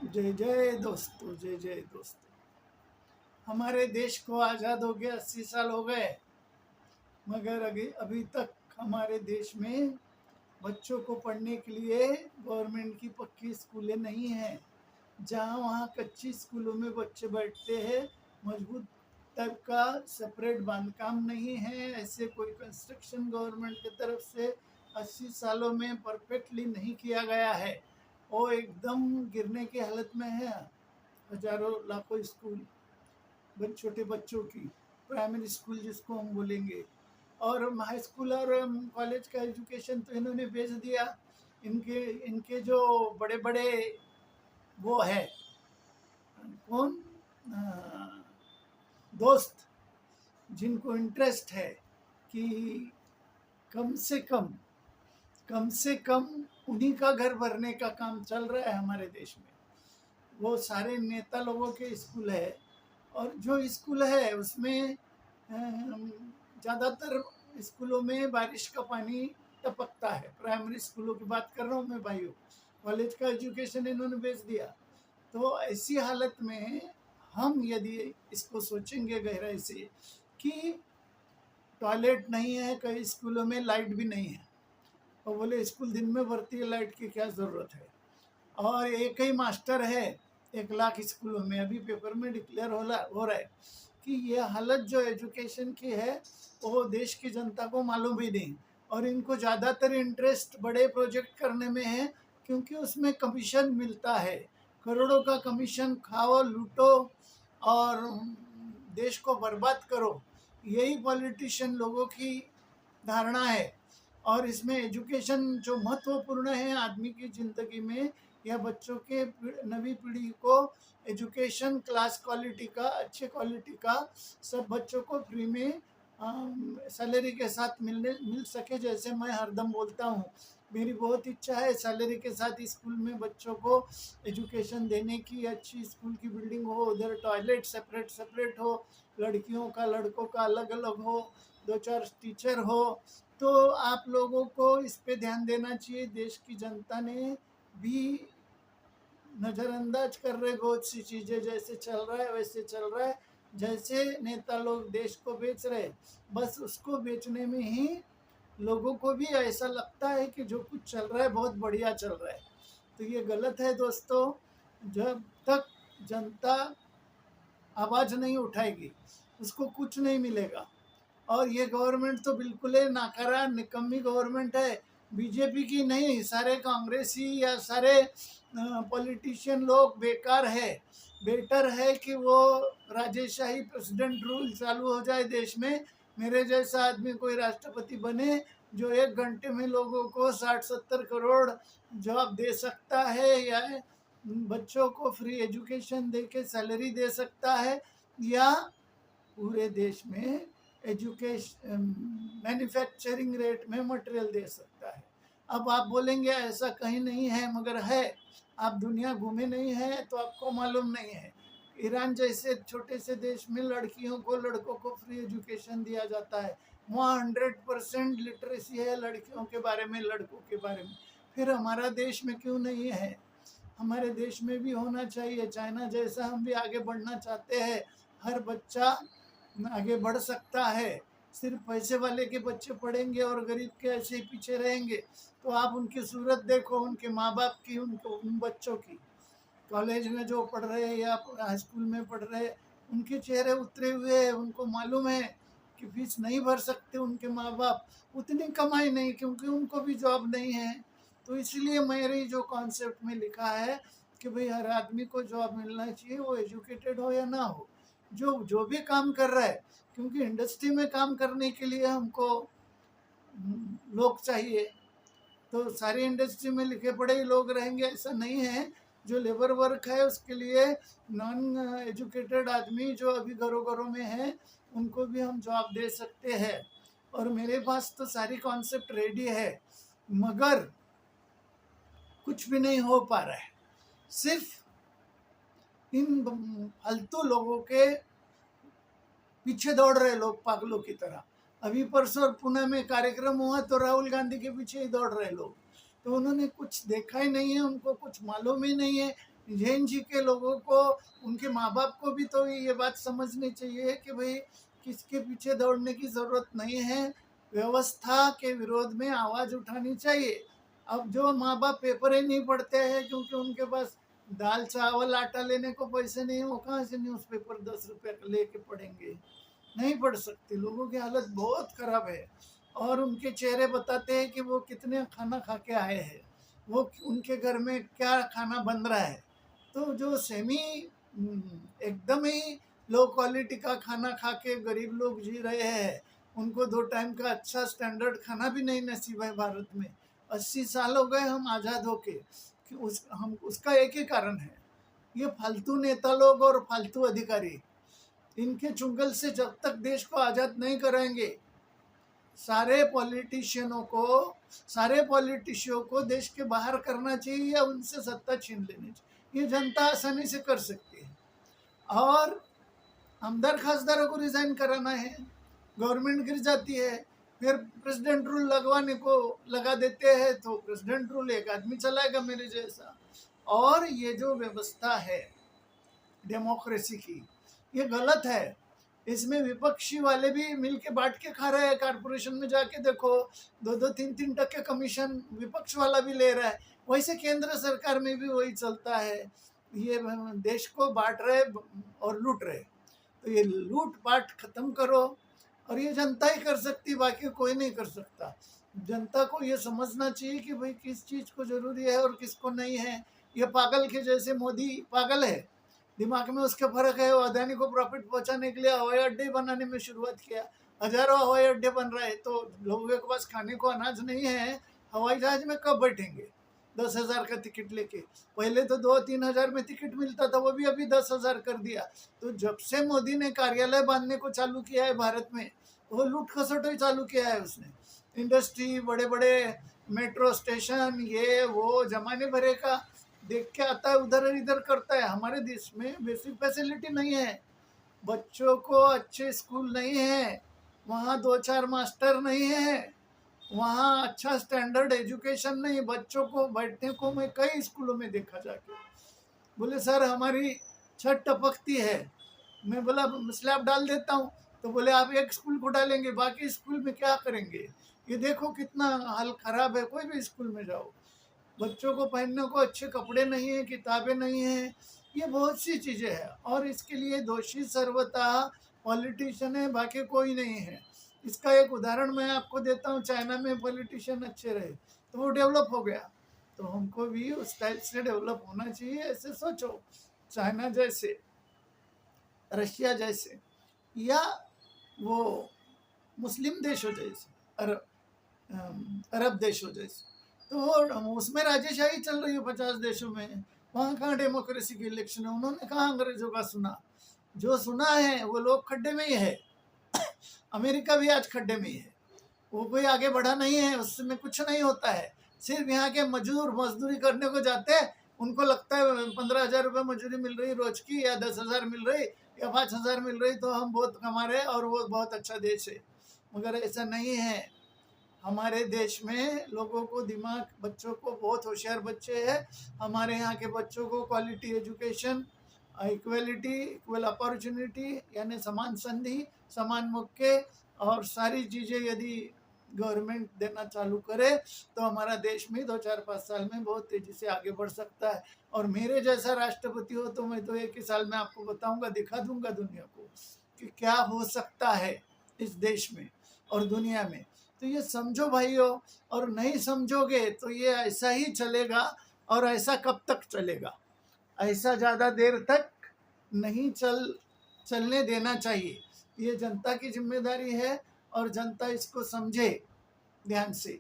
जय जय दोस्तों, जय जय दोस्तों। हमारे देश को आज़ाद हो गया 80 साल हो गए, मगर अभी तक हमारे देश में बच्चों को पढ़ने के लिए गवर्नमेंट की पक्की स्कूलें नहीं हैं। जहाँ वहाँ कच्ची स्कूलों में बच्चे बैठते हैं, मजबूत टाइप का सेपरेट बांधकाम नहीं है। ऐसे कोई कंस्ट्रक्शन गवर्नमेंट की तरफ से 80 सालों में परफेक्टली नहीं किया गया है। वो एकदम गिरने की हालत में है। हजारों लाखों स्कूल छोटे बच्चों की, प्राइमरी स्कूल जिसको हम बोलेंगे, और हाई स्कूल और कॉलेज का एजुकेशन तो इन्होंने बेच दिया। इनके इनके जो बड़े बड़े वो है, कौन दोस्त, जिनको इंटरेस्ट है कि कम से कम उन्हीं का घर भरने का काम चल रहा है हमारे देश में, वो सारे नेता लोगों के स्कूल है। और जो स्कूल है उसमें ज़्यादातर स्कूलों में बारिश का पानी टपकता है। प्राइमरी स्कूलों की बात कर रहा हूँ मैं भाइयों। कॉलेज का एजुकेशन इन्होंने बेच दिया। तो ऐसी हालत में हम यदि इसको सोचेंगे गहराई से कि टॉयलेट नहीं है, कई स्कूलों में लाइट भी नहीं है, और बोले स्कूल दिन में भरती है, लाइट की क्या ज़रूरत है। और एक ही मास्टर है 1 लाख स्कूलों में। अभी पेपर में डिक्लेयर हो रहा है कि ये हालत जो एजुकेशन की है वो देश की जनता को मालूम भी नहीं, और इनको ज़्यादातर इंटरेस्ट बड़े प्रोजेक्ट करने में है, क्योंकि उसमें कमीशन मिलता है। करोड़ों का कमीशन खाओ, लूटो और देश को बर्बाद करो, यही पॉलिटिशियन लोगों की धारणा है। और इसमें एजुकेशन जो महत्वपूर्ण है आदमी की ज़िंदगी में, या बच्चों के नवी पीढ़ी को एजुकेशन क्लास क्वालिटी का, अच्छे क्वालिटी का सब बच्चों को फ्री में सैलरी के साथ मिल सके। जैसे मैं हरदम बोलता हूँ, मेरी बहुत इच्छा है सैलरी के साथ स्कूल में बच्चों को एजुकेशन देने की। अच्छी स्कूल की बिल्डिंग हो, उधर टॉयलेट सेपरेट हो, लड़कियों का लड़कों का अलग अलग हो, 2-4 टीचर हो। तो आप लोगों को इस पे ध्यान देना चाहिए। देश की जनता ने भी नज़रअंदाज कर रहे बहुत सी चीज़ें, जैसे चल रहा है वैसे चल रहा है। जैसे नेता लोग देश को बेच रहे, बस उसको बेचने में ही लोगों को भी ऐसा लगता है कि जो कुछ चल रहा है बहुत बढ़िया चल रहा है। तो ये गलत है दोस्तों। जब तक जनता आवाज़ नहीं उठाएगी उसको कुछ नहीं मिलेगा। और ये गवर्नमेंट तो बिल्कुल ही नाकारा निकम्मी गवर्नमेंट है। बीजेपी की नहीं, सारे कांग्रेसी या सारे पॉलिटिशियन लोग बेकार है। बेटर है कि वो राजेशाही प्रेसिडेंट रूल चालू हो जाए देश में, मेरे जैसा आदमी कोई राष्ट्रपति बने जो 1 घंटे में लोगों को 60-70 करोड़ जॉब दे सकता है, या बच्चों को फ्री एजुकेशन दे के सैलरी दे सकता है, या पूरे देश में एजुकेशन मैन्युफैक्चरिंग रेट में मटेरियल दे सकता है। अब आप बोलेंगे ऐसा कहीं नहीं है, मगर है। आप दुनिया घूमे नहीं है तो आपको मालूम नहीं है। ईरान जैसे छोटे से देश में लड़कियों को लड़कों को फ्री एजुकेशन दिया जाता है। वहाँ 100% लिटरेसी है लड़कियों के बारे में, लड़कों के बारे में। फिर हमारा देश में क्यों नहीं है? हमारे देश में भी होना चाहिए। चाइना जैसा हम भी आगे बढ़ना चाहते हैं। हर बच्चा आगे बढ़ सकता है। सिर्फ पैसे वाले के बच्चे पढ़ेंगे और गरीब के ऐसे ही पीछे रहेंगे। तो आप उनकी सूरत देखो, उनके माँ बाप की, उन बच्चों की। कॉलेज में जो पढ़ रहे हैं या हाई स्कूल में पढ़ रहे हैं, उनके चेहरे उतरे हुए हैं। उनको मालूम है कि फीस नहीं भर सकते उनके माँ बाप, उतनी कमाई नहीं, क्योंकि उनको भी जॉब नहीं है। तो इसलिए मेरी जो कॉन्सेप्ट में लिखा है कि भाई हर आदमी को जॉब मिलना चाहिए, वो एजुकेटेड हो या ना हो, जो भी काम कर रहा है। क्योंकि इंडस्ट्री में काम करने के लिए हमको लोग चाहिए, तो सारी इंडस्ट्री में लिखे पढ़े ही लोग रहेंगे ऐसा नहीं है। जो लेबर वर्क है उसके लिए नॉन एजुकेटेड आदमी जो अभी घरों घरों में है, उनको भी हम जॉब दे सकते हैं। और मेरे पास तो सारी कॉन्सेप्ट रेडी है, मगर कुछ भी नहीं हो पा रहा है। सिर्फ इन फालतू लोगों के पीछे दौड़ रहे लोग पागलों की तरह। अभी परसों और पुणे में कार्यक्रम हुआ तो राहुल गांधी के पीछे ही दौड़ रहे लोग। तो उन्होंने कुछ देखा ही नहीं है, उनको कुछ मालूम ही नहीं है। जैन जी के लोगों को, उनके माँ बाप को भी तो ये बात समझनी चाहिए कि भाई किसके पीछे दौड़ने की ज़रूरत नहीं है, व्यवस्था के विरोध में आवाज़ उठानी चाहिए। अब जो माँ बाप पेपर ही नहीं पढ़ते हैं क्योंकि उनके पास दाल चावल आटा लेने को पैसे नहीं है, वो कहाँ से न्यूज़पेपर 10 रुपये का लेके पढ़ेंगे? नहीं पढ़ सकते। लोगों की हालत बहुत खराब है और उनके चेहरे बताते हैं कि वो कितने खाना खा के आए हैं, वो उनके घर में क्या खाना बन रहा है। तो जो एकदम ही लो क्वालिटी का खाना खा के गरीब लोग जी रहे हैं, उनको 2 टाइम का अच्छा स्टैंडर्ड खाना भी नहीं नसीब है भारत में। 80 साल हो गए हम आज़ाद होके, कि उसका एक ही कारण है, ये फालतू नेता लोग और फालतू अधिकारी। इनके चुंगल से जब तक देश को आज़ाद नहीं कराएंगे, सारे पॉलिटिशियनों को देश के बाहर करना चाहिए या उनसे सत्ता छीन लेनी चाहिए। ये जनता आसानी से कर सकती है। और आमदार खासदारों को रिजाइन कराना है, गवर्नमेंट गिर जाती है, फिर प्रेसिडेंट रूल लगवाने को लगा देते हैं, तो प्रेसिडेंट रूल एक आदमी चलाएगा मेरे जैसा। और ये जो व्यवस्था है डेमोक्रेसी की, ये गलत है। इसमें विपक्षी वाले भी मिलके बांट के खा रहे हैं। कारपोरेशन में जाके देखो, 2-3% कमीशन विपक्ष वाला भी ले रहा है। वैसे केंद्र सरकार में भी वही चलता है, ये देश को बांट रहे और लूट रहे। तो ये लूट पाट खत्म करो, और ये जनता ही कर सकती, बाकी कोई नहीं कर सकता। जनता को ये समझना चाहिए कि भाई किस चीज़ को ज़रूरी है और किसको नहीं है। ये पागल के जैसे मोदी पागल है, दिमाग में उसके फर्क है। वो अदानी को प्रॉफिट पहुंचाने के लिए हवाई अड्डे बनाने में शुरुआत किया, हजारों हवाई अड्डे बन रहे हैं, तो लोगों के पास खाने को अनाज नहीं है, हवाई जहाज में कब बैठेंगे 10,000 का टिकट लेके? पहले तो 2-3 हज़ार में टिकट मिलता था, वो भी अभी 10,000 कर दिया। तो जब से मोदी ने कार्यालय बांधने को चालू किया है भारत में, वो लूट खसोट ही चालू किया है उसने। इंडस्ट्री, बड़े बड़े मेट्रो स्टेशन, ये वो जमाने भरे का देख के आता है, उधर इधर करता है। हमारे देश में बेसिक फैसिलिटी नहीं है, बच्चों को अच्छे स्कूल नहीं है, वहाँ 2-4 मास्टर नहीं है, वहाँ अच्छा स्टैंडर्ड एजुकेशन नहीं। बच्चों को बैठने को मैं कई स्कूलों में देखा जाके, बोले सर हमारी छत टपकती है। मैं बोला स्लैब डाल देता हूँ, तो बोले आप एक स्कूल को डालेंगे, बाकी स्कूल में क्या करेंगे? ये देखो कितना हाल खराब है। कोई भी स्कूल में जाओ, बच्चों को पहनने को अच्छे कपड़े नहीं है, किताबें नहीं है, ये बहुत सी चीज़ें हैं। और इसके लिए दोषी सर्वथा पॉलिटिशियन है, बाकी कोई नहीं है। इसका एक उदाहरण मैं आपको देता हूँ। चाइना में पॉलिटिशियन अच्छे रहे तो वो डेवलप हो गया, तो हमको भी उस टाइप से डेवलप होना चाहिए। ऐसे सोचो, चाइना जैसे, रशिया जैसे, या वो मुस्लिम देशों जैसे, अरब देशों जैसे, तो वो उसमें राजेशाही चल रही है 50 देशों में। वहाँ कहाँ डेमोक्रेसी की इलेक्शन है? उन्होंने कहाँ अंग्रेजों का सुना? जो सुना है वो लोग खड्डे में ही है। अमेरिका भी आज खड्डे में ही है, वो कोई आगे बढ़ा नहीं है, उसमें कुछ नहीं होता है। सिर्फ यहाँ के मजदूर मजदूरी करने को जाते हैं, उनको लगता है 15,000 रुपये मजदूरी मिल रही रोज की, या 10,000 मिल रही, या 5,000 मिल रही, तो हम बहुत कमा रहे हैं और वो बहुत अच्छा देश है। मगर ऐसा नहीं है। हमारे देश में लोगों को दिमाग, बच्चों को, बहुत होशियार बच्चे हैं हमारे यहाँ के बच्चों को। Quality education, equality, equal opportunity, यानी समान संधि, समान मौके, और सारी चीज़ें यदि गवर्नमेंट देना चालू करे तो हमारा देश में 2-4-5 साल में बहुत तेज़ी से आगे बढ़ सकता है। और मेरे जैसा राष्ट्रपति हो तो मैं तो 1 ही साल में आपको बताऊंगा, दिखा दूंगा दुनिया को कि क्या हो सकता है इस देश में और दुनिया में। तो ये समझो भाइयों, और नहीं समझोगे तो ये ऐसा ही चलेगा। और ऐसा कब तक चलेगा? ऐसा ज़्यादा देर तक नहीं चलने देना चाहिए। ये जनता की जिम्मेदारी है, और जनता इसको समझे ध्यान से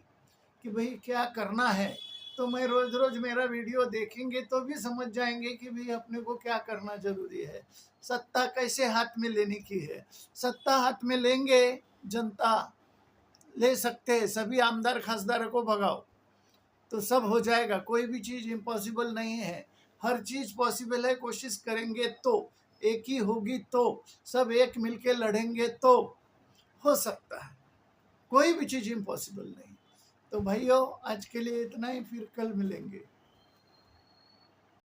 कि भाई क्या करना है। तो मैं रोज़ रोज़ मेरा वीडियो देखेंगे तो भी समझ जाएंगे कि भाई अपने को क्या करना जरूरी है। सत्ता कैसे हाथ में लेने की है। सत्ता हाथ में लेंगे, जनता ले सकते हैं, सभी आमदार खासदारों को भगाओ तो सब हो जाएगा। कोई भी चीज़ इम्पॉसिबल नहीं है, हर चीज़ पॉसिबल है। कोशिश करेंगे तो, एक ही होगी तो, सब एक मिलके लड़ेंगे तो हो सकता है। कोई भी चीज़ इम्पॉसिबल नहीं। तो भाइयों आज के लिए इतना ही, फिर कल मिलेंगे।